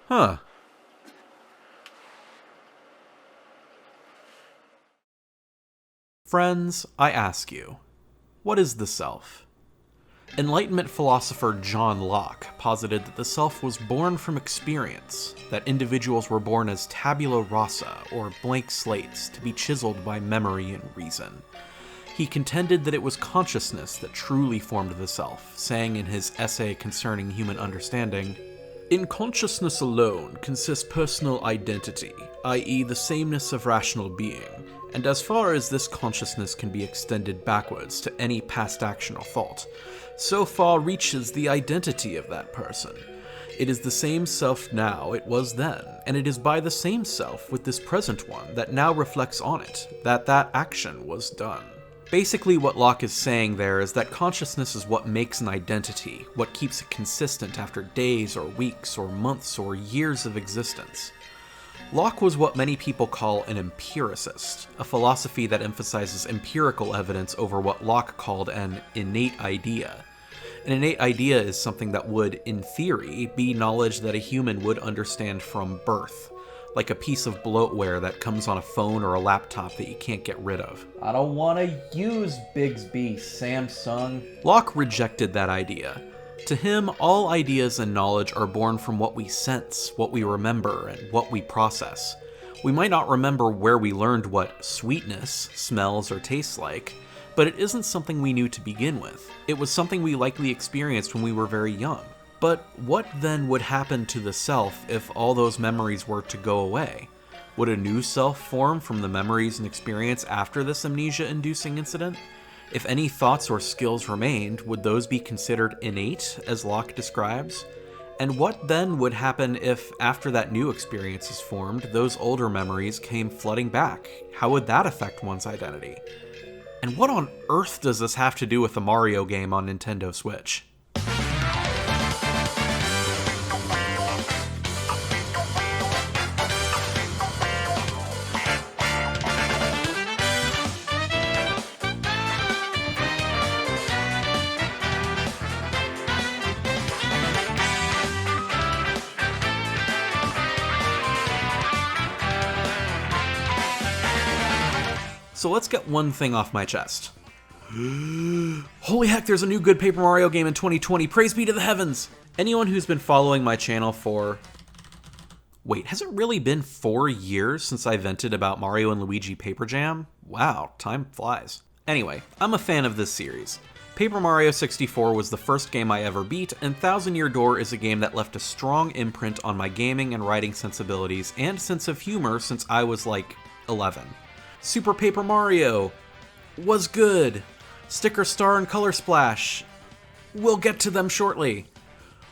Huh. Friends, I ask you, what is the self? Enlightenment philosopher John Locke posited that the self was born from experience, that individuals were born as tabula rasa, or blank slates, to be chiseled by memory and reason. He contended that it was consciousness that truly formed the self, saying in his essay concerning human understanding, "In consciousness alone consists personal identity, i.e. the sameness of rational being, and as far as this consciousness can be extended backwards to any past action or thought, so far reaches the identity of that person. It is the same self now it was then, and it is by the same self with this present one that now reflects on it, that that action was done." Basically what Locke is saying there is that consciousness is what makes an identity, what keeps it consistent after days or weeks or months or years of existence. Locke was what many people call an empiricist, a philosophy that emphasizes empirical evidence over what Locke called an innate idea. An innate idea is something that would, in theory, be knowledge that a human would understand from birth, like a piece of bloatware that comes on a phone or a laptop that you can't get rid of. I don't want to use Bixby, Samsung. Locke rejected that idea. To him, all ideas and knowledge are born from what we sense, what we remember, and what we process. We might not remember where we learned what sweetness smells or tastes like, but it isn't something we knew to begin with. It was something we likely experienced when we were very young. But what then would happen to the self if all those memories were to go away? Would a new self form from the memories and experience after this amnesia-inducing incident? If any thoughts or skills remained, would those be considered innate, as Locke describes? And what then would happen if, after that new experience is formed, those older memories came flooding back? How would that affect one's identity? And what on earth does this have to do with the Mario game on Nintendo Switch? So let's get one thing off my chest. Holy heck, there's a new good Paper Mario game in 2020. Praise be to the heavens! Anyone who's been following my channel for... Wait, has it really been 4 years since I vented about Mario and Luigi Paper Jam? Wow, time flies. Anyway, I'm a fan of this series. Paper Mario 64 was the first game I ever beat, and Thousand Year Door is a game that left a strong imprint on my gaming and writing sensibilities and sense of humor since I was like 11. Super Paper Mario was good. Sticker Star and Color Splash, we'll get to them shortly.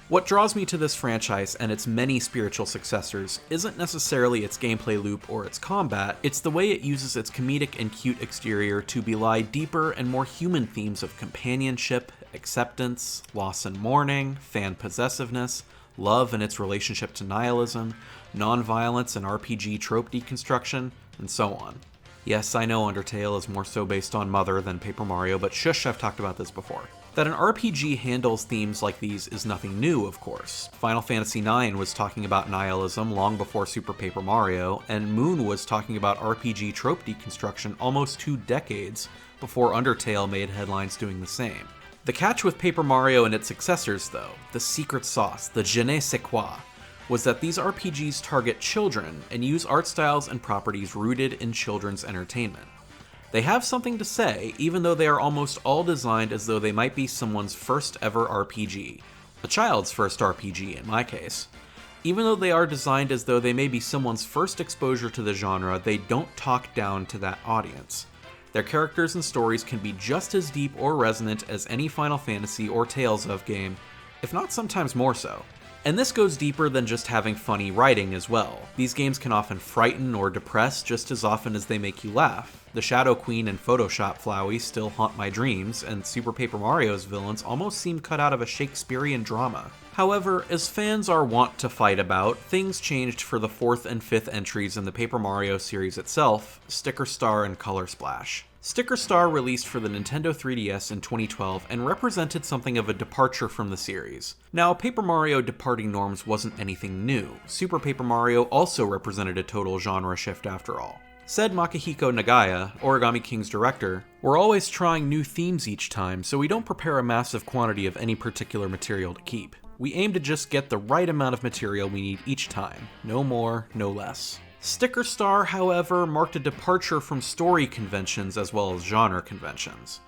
What draws me to this franchise and its many spiritual successors isn't necessarily its gameplay loop or its combat, it's the way it uses its comedic and cute exterior to belie deeper and more human themes of companionship, acceptance, loss and mourning, fan possessiveness, love and its relationship to nihilism, non-violence and RPG trope deconstruction, and so on. Yes, I know Undertale is more so based on Mother than Paper Mario, but shush, I've talked about this before. That an RPG handles themes like these is nothing new, of course. Final Fantasy IX was talking about nihilism long before Super Paper Mario, and Moon was talking about RPG trope deconstruction almost 2 decades before Undertale made headlines doing the same. The catch with Paper Mario and its successors, though, the secret sauce, the je ne sais quoi, was that these RPGs target children and use art styles and properties rooted in children's entertainment. They have something to say, even though they are almost all designed as though they might be someone's first ever RPG. A child's first RPG, in my case. Even though they are designed as though they may be someone's first exposure to the genre, they don't talk down to that audience. Their characters and stories can be just as deep or resonant as any Final Fantasy or Tales of game, if not sometimes more so. And this goes deeper than just having funny writing as well. These games can often frighten or depress just as often as they make you laugh. The Shadow Queen and Photoshop Flowey still haunt my dreams, and Super Paper Mario's villains almost seem cut out of a Shakespearean drama. However, as fans are wont to fight about, things changed for the 4th and 5th entries in the Paper Mario series itself, Sticker Star and Color Splash. Sticker Star released for the Nintendo 3DS in 2012 and represented something of a departure from the series. Now, Paper Mario departing norms wasn't anything new. Super Paper Mario also represented a total genre shift after all. Said Makihiko Nagaya, Origami King's director, "We're always trying new themes each time, so we don't prepare a massive quantity of any particular material to keep. We aim to just get the right amount of material we need each time. No more, no less." Sticker Star, however, marked a departure from story conventions as well as genre conventions.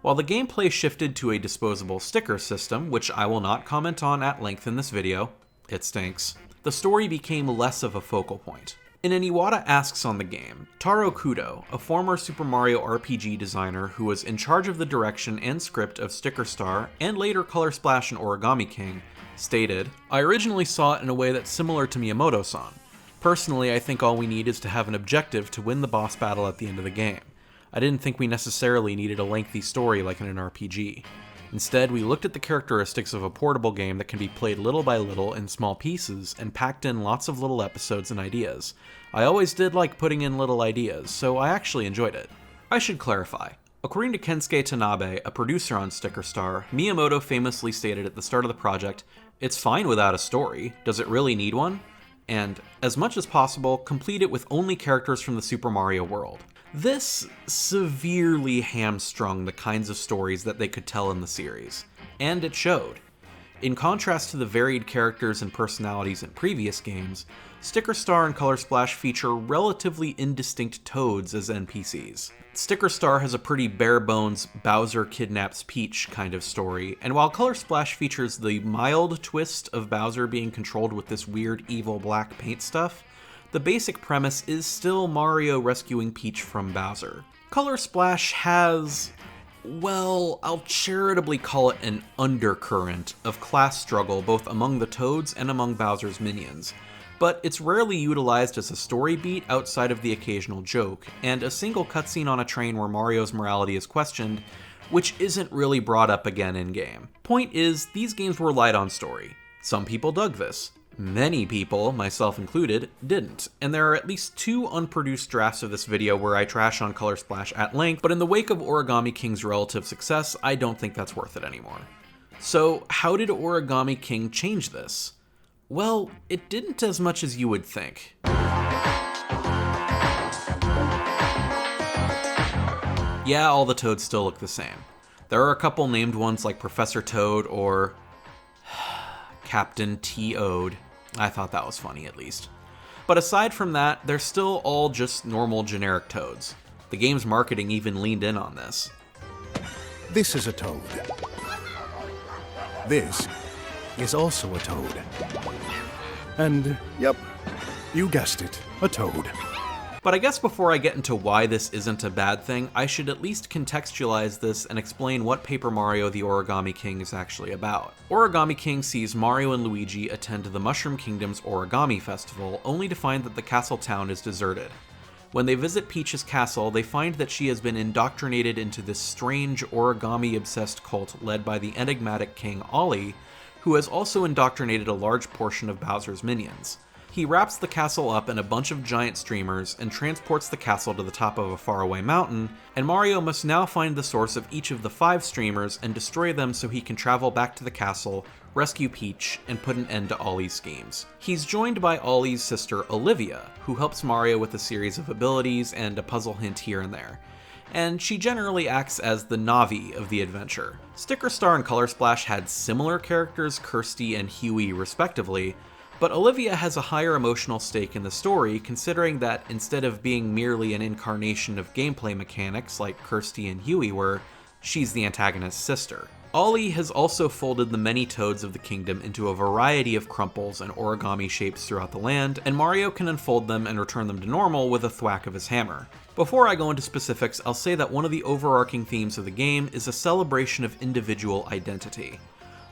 While the gameplay shifted to a disposable sticker system, which I will not comment on at length in this video, it stinks, the story became less of a focal point. In an Iwata Asks on the game, Taro Kudo, a former Super Mario RPG designer who was in charge of the direction and script of Sticker Star and later Color Splash and Origami King, stated, "I originally saw it in a way that's similar to Miyamoto-san. Personally, I think all we need is to have an objective to win the boss battle at the end of the game. I didn't think we necessarily needed a lengthy story like in an RPG. Instead, we looked at the characteristics of a portable game that can be played little by little in small pieces and packed in lots of little episodes and ideas. I always did like putting in little ideas, so I actually enjoyed it." I should clarify. According to Kensuke Tanabe, a producer on Sticker Star, Miyamoto famously stated at the start of the project, "It's fine without a story. Does it really need one?" And, as much as possible, complete it with only characters from the Super Mario world. This severely hamstrung the kinds of stories that they could tell in the series, and it showed. In contrast to the varied characters and personalities in previous games, Sticker Star and Color Splash feature relatively indistinct Toads as NPCs. Sticker Star has a pretty bare-bones Bowser kidnaps Peach kind of story, and while Color Splash features the mild twist of Bowser being controlled with this weird evil black paint stuff, the basic premise is still Mario rescuing Peach from Bowser. Color Splash has, well, I'll charitably call it an undercurrent of class struggle both among the Toads and among Bowser's minions, but it's rarely utilized as a story beat outside of the occasional joke, and a single cutscene on a train where Mario's morality is questioned, which isn't really brought up again in-game. Point is, these games were light on story. Some people dug this. Many people, myself included, didn't, and there are at least 2 unproduced drafts of this video where I trash on Color Splash at length, but in the wake of Origami King's relative success, I don't think that's worth it anymore. So, how did Origami King change this? Well, it didn't as much as you would think. Yeah, all the Toads still look the same. There are a couple named ones like Professor Toad or Captain T-Ode. I thought that was funny, at least. But aside from that, they're still all just normal generic Toads. The game's marketing even leaned in on this. This is a Toad. This is also a Toad. And, yep, you guessed it, a Toad. But I guess before I get into why this isn't a bad thing, I should at least contextualize this and explain what Paper Mario the Origami King is actually about. Origami King sees Mario and Luigi attend the Mushroom Kingdom's Origami Festival, only to find that the castle town is deserted. When they visit Peach's castle, they find that she has been indoctrinated into this strange origami-obsessed cult led by the enigmatic King Ollie, who has also indoctrinated a large portion of Bowser's minions. He wraps the castle up in a bunch of giant streamers and transports the castle to the top of a faraway mountain, and Mario must now find the source of each of the 5 streamers and destroy them so he can travel back to the castle, rescue Peach, and put an end to Ollie's schemes. He's joined by Ollie's sister Olivia, who helps Mario with a series of abilities and a puzzle hint here and there, and she generally acts as the Navi of the adventure. Sticker Star and Color Splash had similar characters, Kirsty and Huey respectively, but Olivia has a higher emotional stake in the story, considering that instead of being merely an incarnation of gameplay mechanics like Kirsty and Huey were, she's the antagonist's sister. Ollie has also folded the many Toads of the kingdom into a variety of crumples and origami shapes throughout the land, and Mario can unfold them and return them to normal with a thwack of his hammer. Before I go into specifics, I'll say that one of the overarching themes of the game is a celebration of individual identity.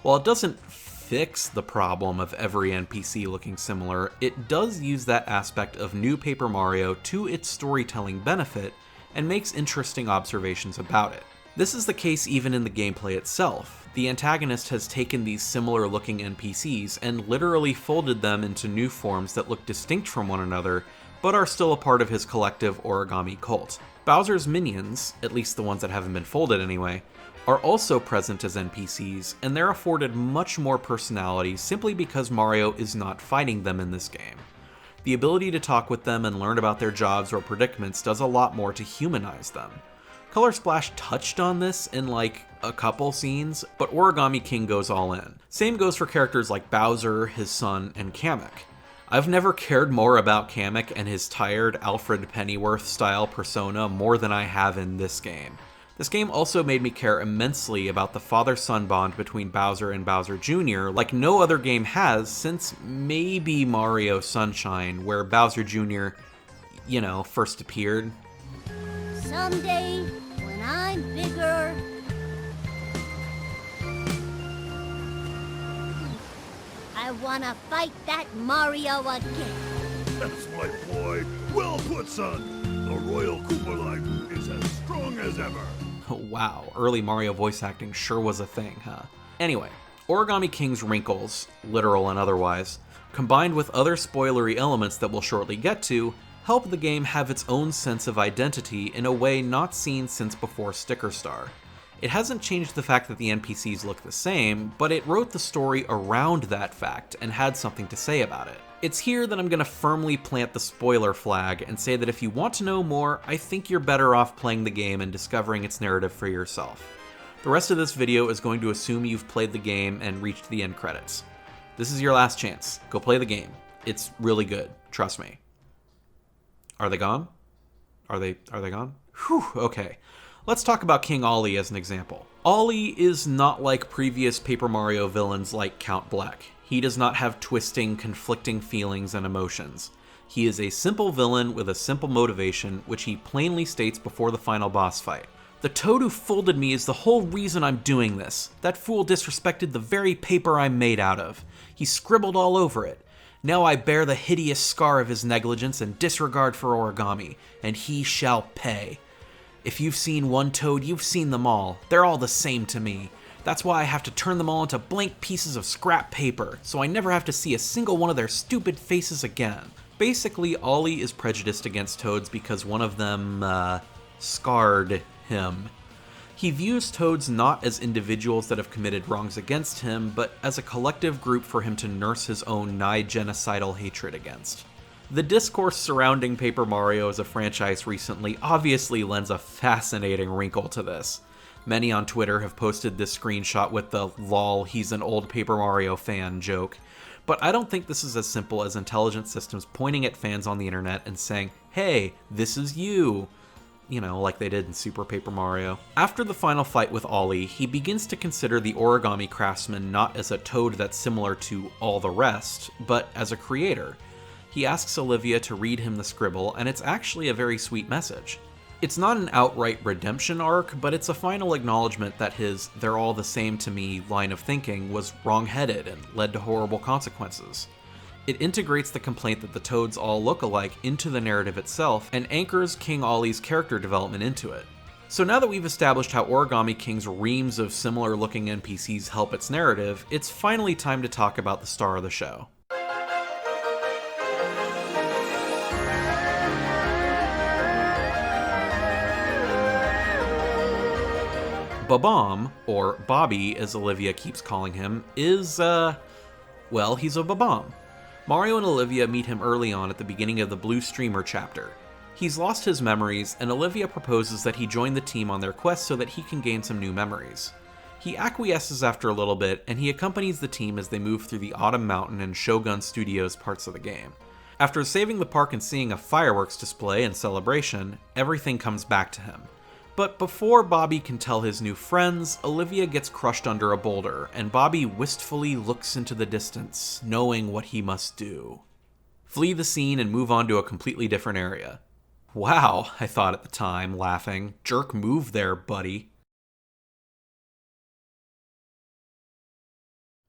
While it doesn't fix the problem of every NPC looking similar, it does use that aspect of New Paper Mario to its storytelling benefit and makes interesting observations about it. This is the case even in the gameplay itself. The antagonist has taken these similar looking NPCs and literally folded them into new forms that look distinct from one another, but are still a part of his collective origami cult. Bowser's minions, at least the ones that haven't been folded anyway, are also present as NPCs, and they're afforded much more personality simply because Mario is not fighting them in this game. The ability to talk with them and learn about their jobs or predicaments does a lot more to humanize them. Color Splash touched on this in like a couple scenes, but Origami King goes all in. Same goes for characters like Bowser, his son, and Kamek. I've never cared more about Kamek and his tired Alfred Pennyworth style persona more than I have in this game. This game also made me care immensely about the father-son bond between Bowser and Bowser Jr. like no other game has since maybe Mario Sunshine, where Bowser Jr., first appeared. Someday, when I'm bigger, I wanna fight that Mario again. That's my boy. Well put, son. The Royal Koopa line is as strong as ever. Wow, early Mario voice acting sure was a thing, huh? Anyway, Origami King's wrinkles, literal and otherwise, combined with other spoilery elements that we'll shortly get to, help the game have its own sense of identity in a way not seen since before Sticker Star. It hasn't changed the fact that the NPCs look the same, but it wrote the story around that fact and had something to say about it. It's here that I'm going to firmly plant the spoiler flag and say that if you want to know more, I think you're better off playing the game and discovering its narrative for yourself. The rest of this video is going to assume you've played the game and reached the end credits. This is your last chance. Go play the game. It's really good. Trust me. Are they gone? Are they gone? Whew, okay. Let's talk about King Ollie as an example. Ollie is not like previous Paper Mario villains like Count Bleck. He does not have twisting, conflicting feelings and emotions. He is a simple villain with a simple motivation, which he plainly states before the final boss fight. The toad who folded me is the whole reason I'm doing this. That fool disrespected the very paper I'm made out of. He scribbled all over it. Now I bear the hideous scar of his negligence and disregard for Origami, and he shall pay. If you've seen one toad, you've seen them all. They're all the same to me. That's why I have to turn them all into blank pieces of scrap paper, so I never have to see a single one of their stupid faces again. Basically, Ollie is prejudiced against toads because one of them, scarred him. He views toads not as individuals that have committed wrongs against him, but as a collective group for him to nurse his own nigh-genocidal hatred against. The discourse surrounding Paper Mario as a franchise recently obviously lends a fascinating wrinkle to this. Many on Twitter have posted this screenshot with the "lol, he's an old Paper Mario fan" joke, but I don't think this is as simple as intelligent systems pointing at fans on the internet and saying, "Hey, this is you," like they did in Super Paper Mario. After the final fight with Ollie, he begins to consider the origami craftsman not as a toad that's similar to all the rest, but as a creator. He asks Olivia to read him the scribble, and it's actually a very sweet message. It's not an outright redemption arc, but it's a final acknowledgement that his "they're all the same to me" line of thinking was wrong-headed and led to horrible consequences. It integrates the complaint that the toads all look alike into the narrative itself and anchors King Ollie's character development into it. So now that we've established how Origami King's reams of similar-looking NPCs help its narrative, it's finally time to talk about the star of the show. Bob-omb, or Bobby as Olivia keeps calling him, is, he's a Bob-omb. Mario and Olivia meet him early on at the beginning of the Blue Streamer chapter. He's lost his memories, and Olivia proposes that he join the team on their quest so that he can gain some new memories. He acquiesces after a little bit, and he accompanies the team as they move through the Autumn Mountain and Shogun Studios parts of the game. After saving the park and seeing a fireworks display and celebration, everything comes back to him. But before Bobby can tell his new friends, Olivia gets crushed under a boulder, and Bobby wistfully looks into the distance, knowing what he must do. Flee the scene and move on to a completely different area. Wow, I thought at the time, laughing. Jerk move there, buddy.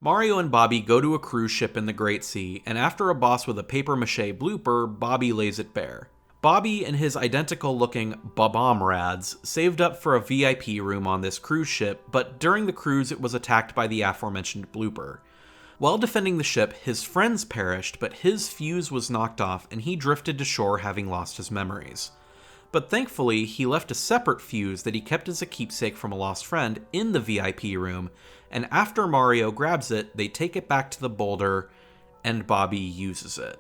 Mario and Bobby go to a cruise ship in the Great Sea, and after a boss with a papier-mâché blooper, Bobby lays it bare. Bobby and his identical-looking Bob-omb rads saved up for a VIP room on this cruise ship, but during the cruise it was attacked by the aforementioned blooper. While defending the ship, his friends perished, but his fuse was knocked off and he drifted to shore having lost his memories. But thankfully, he left a separate fuse that he kept as a keepsake from a lost friend in the VIP room, and after Mario grabs it, they take it back to the boulder, and Bobby uses it.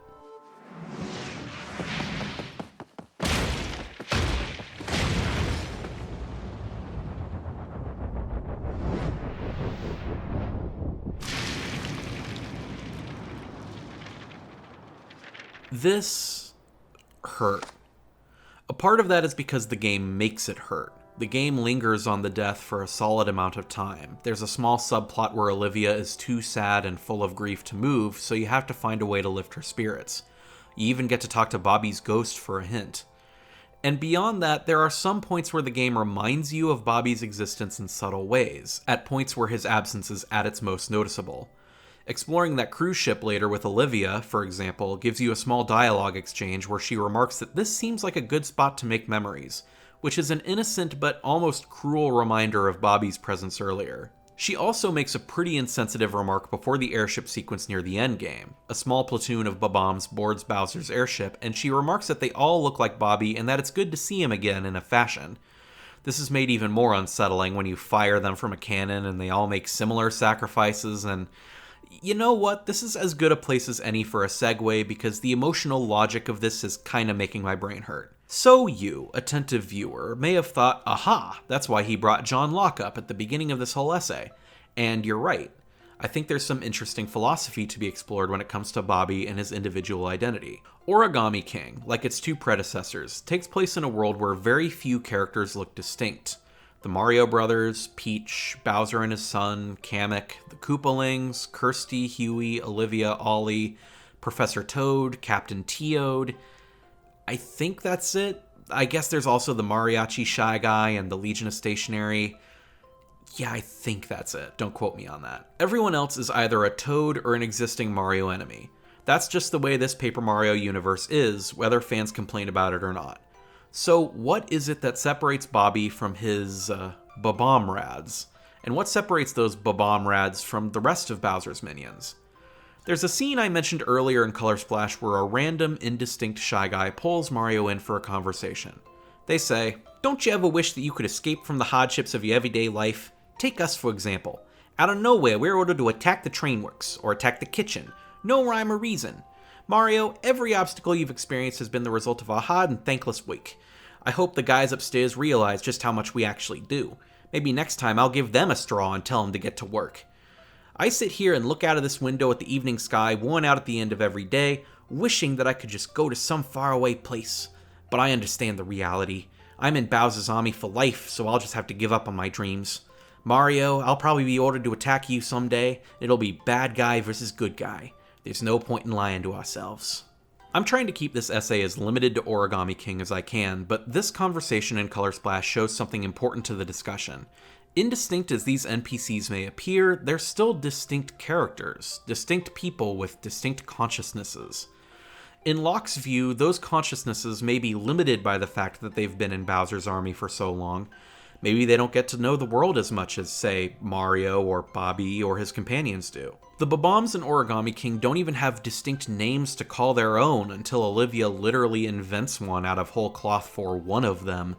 This hurt. A part of that is because the game makes it hurt. The game lingers on the death for a solid amount of time. There's a small subplot where Olivia is too sad and full of grief to move, so you have to find a way to lift her spirits. You even get to talk to Bobby's ghost for a hint. And beyond that, there are some points where the game reminds you of Bobby's existence in subtle ways, at points where his absence is at its most noticeable. Exploring that cruise ship later with Olivia, for example, gives you a small dialogue exchange where she remarks that this seems like a good spot to make memories, which is an innocent but almost cruel reminder of Bobby's presence earlier. She also makes a pretty insensitive remark before the airship sequence near the endgame. A small platoon of Bob-ombs boards Bowser's airship, and she remarks that they all look like Bobby and that it's good to see him again in a fashion. This is made even more unsettling when you fire them from a cannon and they all make similar sacrifices, and you know what? This is as good a place as any for a segue because the emotional logic of this is kinda making my brain hurt. So you, attentive viewer, may have thought, aha, that's why he brought John Locke up at the beginning of this whole essay. And you're right. I think there's some interesting philosophy to be explored when it comes to Bobby and his individual identity. Origami King, like its two predecessors, takes place in a world where very few characters look distinct. The Mario Brothers, Peach, Bowser and his son, Kamek, the Koopalings, Kirsty, Huey, Olivia, Ollie, Professor Toad, Captain Toad. I think that's it. I guess there's also the Mariachi Shy Guy and the Legion of Stationery. Yeah, I think that's it. Don't quote me on that. Everyone else is either a Toad or an existing Mario enemy. That's just the way this Paper Mario universe is, whether fans complain about it or not. So what is it that separates Bobby from his Bob-omb rads? And what separates those Bob-omb rads from the rest of Bowser's minions? There's a scene I mentioned earlier in Color Splash where a random, indistinct Shy Guy pulls Mario in for a conversation. They say, "Don't you ever wish that you could escape from the hardships of your everyday life? Take us, for example. Out of nowhere, we're ordered to attack the train works, or attack the kitchen. No rhyme or reason. Mario, every obstacle you've experienced has been the result of a hard and thankless week. I hope the guys upstairs realize just how much we actually do. Maybe next time I'll give them a straw and tell them to get to work. I sit here and look out of this window at the evening sky, worn out at the end of every day, wishing that I could just go to some faraway place. But I understand the reality. I'm in Bowser's army for life, so I'll just have to give up on my dreams. Mario, I'll probably be ordered to attack you someday. It'll be bad guy versus good guy. There's no point in lying to ourselves." I'm trying to keep this essay as limited to Origami King as I can, but this conversation in Color Splash shows something important to the discussion. Indistinct as these NPCs may appear, they're still distinct characters, distinct people with distinct consciousnesses. In Locke's view, those consciousnesses may be limited by the fact that they've been in Bowser's army for so long. Maybe they don't get to know the world as much as, say, Mario or Bobby or his companions do. The Bob-ombs in Origami King don't even have distinct names to call their own until Olivia literally invents one out of whole cloth for one of them.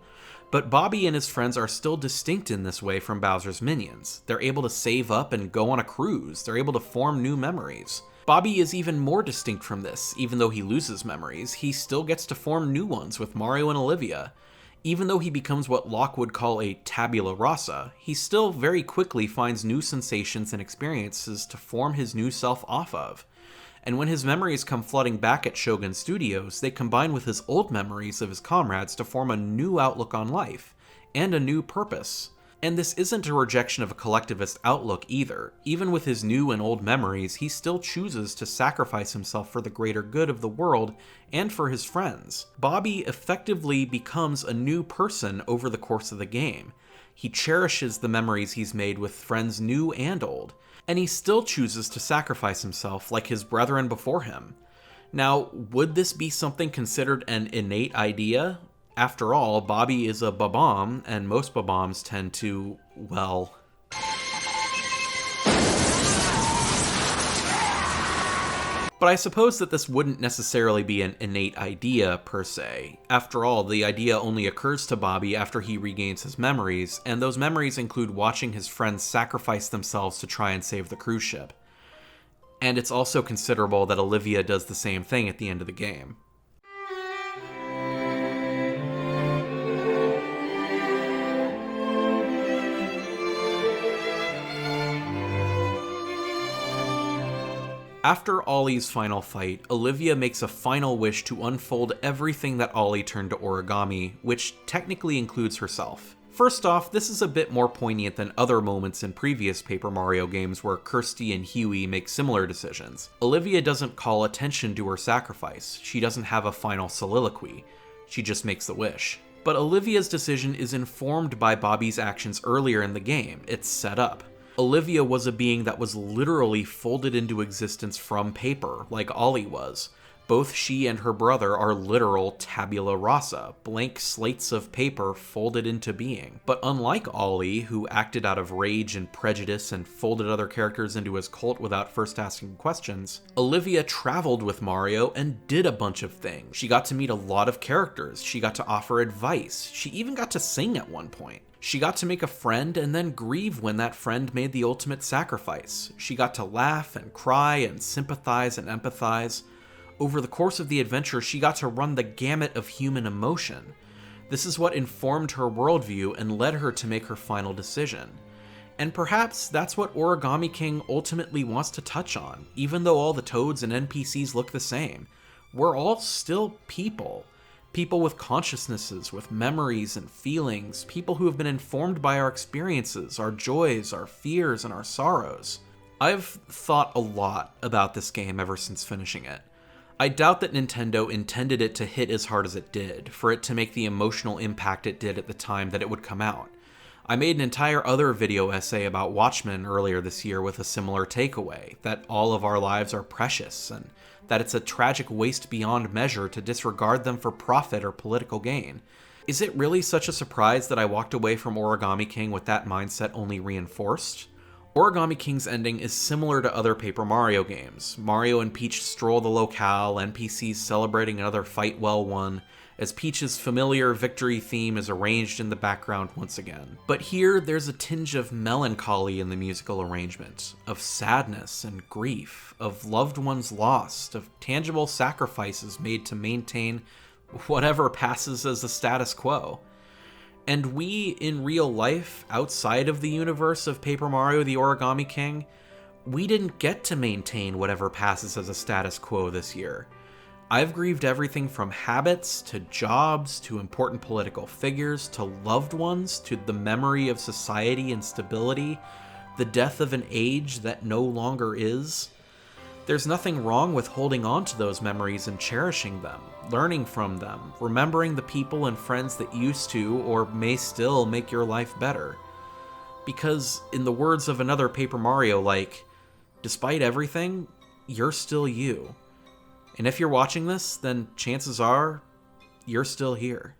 But Bobby and his friends are still distinct in this way from Bowser's minions. They're able to save up and go on a cruise. They're able to form new memories. Bobby is even more distinct from this. Even though he loses memories, he still gets to form new ones with Mario and Olivia. Even though he becomes what Locke would call a tabula rasa, he still very quickly finds new sensations and experiences to form his new self off of. And when his memories come flooding back at Shogun Studios, they combine with his old memories of his comrades to form a new outlook on life, and a new purpose. And this isn't a rejection of a collectivist outlook either. Even with his new and old memories, he still chooses to sacrifice himself for the greater good of the world and for his friends. Bobby effectively becomes a new person over the course of the game. He cherishes the memories he's made with friends new and old, and he still chooses to sacrifice himself like his brethren before him. Now, would this be something considered an innate idea? After all, Bobby is a Bob-omb, and most Bob-ombs tend to, well... But I suppose that this wouldn't necessarily be an innate idea, per se. After all, the idea only occurs to Bobby after he regains his memories, and those memories include watching his friends sacrifice themselves to try and save the cruise ship. And it's also considerable that Olivia does the same thing at the end of the game. After Ollie's final fight, Olivia makes a final wish to unfold everything that Ollie turned to origami, which technically includes herself. First off, this is a bit more poignant than other moments in previous Paper Mario games where Kirsty and Huey make similar decisions. Olivia doesn't call attention to her sacrifice. She doesn't have a final soliloquy. She just makes the wish. But Olivia's decision is informed by Bobby's actions earlier in the game. It's set up. Olivia was a being that was literally folded into existence from paper, like Ollie was. Both she and her brother are literal tabula rasa, blank slates of paper folded into being. But unlike Ollie, who acted out of rage and prejudice and folded other characters into his cult without first asking questions, Olivia traveled with Mario and did a bunch of things. She got to meet a lot of characters, she got to offer advice, she even got to sing at one point. She got to make a friend and then grieve when that friend made the ultimate sacrifice. She got to laugh and cry and sympathize and empathize. Over the course of the adventure, she got to run the gamut of human emotion. This is what informed her worldview and led her to make her final decision. And perhaps that's what Origami King ultimately wants to touch on, even though all the toads and NPCs look the same. We're all still people. People with consciousnesses, with memories and feelings, people who have been informed by our experiences, our joys, our fears, and our sorrows. I've thought a lot about this game ever since finishing it. I doubt that Nintendo intended it to hit as hard as it did, for it to make the emotional impact it did at the time that it would come out. I made an entire other video essay about Watchmen earlier this year with a similar takeaway, that all of our lives are precious, and that it's a tragic waste beyond measure to disregard them for profit or political gain. Is it really such a surprise that I walked away from Origami King with that mindset only reinforced? Origami King's ending is similar to other Paper Mario games. Mario and Peach stroll the locale, NPCs celebrating another fight well won, as Peach's familiar victory theme is arranged in the background once again. But here, there's a tinge of melancholy in the musical arrangement, of sadness and grief, of loved ones lost, of tangible sacrifices made to maintain whatever passes as the status quo. And we, in real life, outside of the universe of Paper Mario the Origami King, we didn't get to maintain whatever passes as a status quo this year. I've grieved everything from habits, to jobs, to important political figures, to loved ones, to the memory of society and stability, the death of an age that no longer is. There's nothing wrong with holding on to those memories and cherishing them, learning from them, remembering the people and friends that used to, or may still, make your life better. Because, in the words of another Paper Mario, despite everything, you're still you. And if you're watching this, then chances are, you're still here.